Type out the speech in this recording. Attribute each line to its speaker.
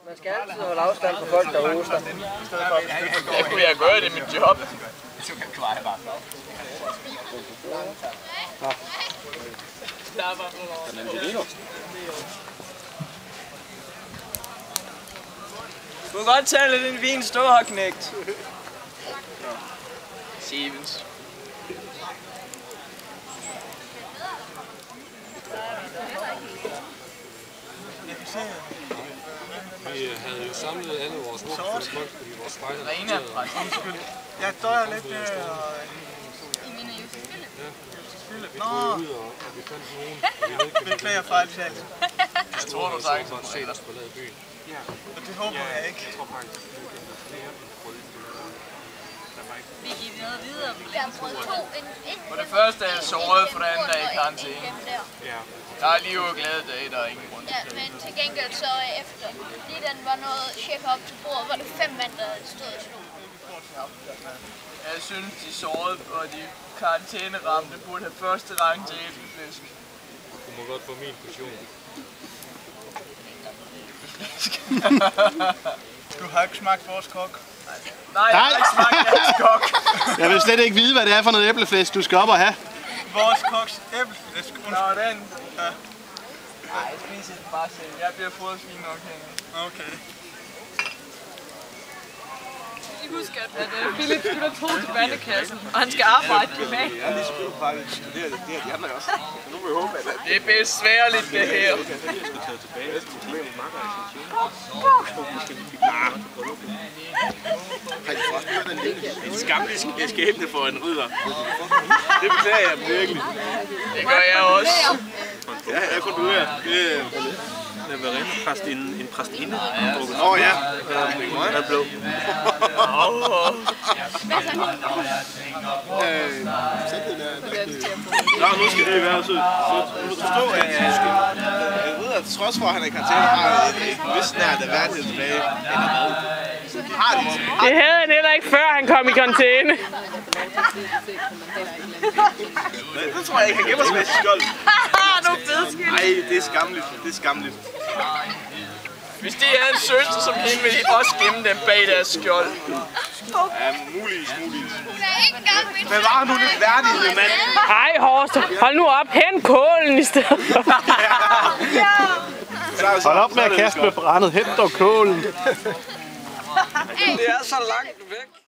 Speaker 1: Man skal altid holde afstand for folk, der hoster.
Speaker 2: Jeg kunne jeg gøre det i mit job.
Speaker 3: Du kan godt tage lidt en vin stå her, knægt.
Speaker 2: Stevens.
Speaker 4: Vi havde jo samlet alle vores folk, fordi vores spejder...
Speaker 2: Rena, undskyld.
Speaker 5: Jeg døjer lidt og... Nå,
Speaker 4: Vi fandt nogen,
Speaker 5: beklager fejltagelse.
Speaker 2: Jeg tror, du sagde,
Speaker 4: som set os forlade byen.
Speaker 5: Og det håber jeg ikke.
Speaker 6: Vi gik noget videre. Der er brød to
Speaker 2: For det første er jeg såret, for det andet er jeg i karantæne. Der er lige jo glade dage, der er ingen grund til.
Speaker 6: Ja, men til gengæld så efter, lige den var noget tjek op til bordet, var det 5 mand, der stod og slog.
Speaker 2: Jeg synes, de sårede og de karantæneramte burde have første rang til æbleflæsk.
Speaker 4: Du må godt få min portion.
Speaker 5: Du har ikke smagt vores kok.
Speaker 2: Nej, jeg har ikke smagt deres kok.
Speaker 7: Jeg vil slet ikke vide, hvad det er for noget æbleflæsk, du skal op og have.
Speaker 5: Vores koks æbleflæsk.
Speaker 2: Nå, den. Ja. Nej, jeg spiser den bare selv. Jeg bliver fået fint nok her.
Speaker 5: Okay.
Speaker 3: I husker, at Philip skylder 2 til vandekassen, og han skal arbejde tilbage.
Speaker 7: Jeg er lige spillet faktisk studeret det her, de andre også. Nu må vi håbe, at
Speaker 2: Det er besværligt, det her.
Speaker 7: jeg skal tage tilbage. Jeg skal tilbage med makker i Har de forresten hørt den lille? En skamlig skæbne for en ridder. Det beklager jeg virkelig.
Speaker 2: Det gør jeg også.
Speaker 7: Ja, jeg kunne høre.
Speaker 4: Jeg vil rent præst en præstinde.
Speaker 7: Åh ja, den er blå. Nå, nu skal det være sødt. Du må forstå, at en ridder, trods for at han er i karantæne, har et vist nært af værdighed tilbage. Har de?
Speaker 8: Det havde han heller ikke, før han kom i karantæne.
Speaker 7: Det tror jeg ikke, han gemmer sig med sit skjold.
Speaker 3: Nu bedskild.
Speaker 7: Nej, det er skamligt. Det er skamligt.
Speaker 2: Hvis det er en søster som hende, vil de også gemme dem bag deres skjold.
Speaker 7: Ja, muligvis.
Speaker 6: Hun er ikke engang min
Speaker 7: Bevar nu lidt værdighed, mand.
Speaker 8: Ej, Horst, hold nu op. Hent kålen i stedet.
Speaker 7: Hold op med at kaste med brændet. Hent dog kålen.
Speaker 3: Det er så langt væk.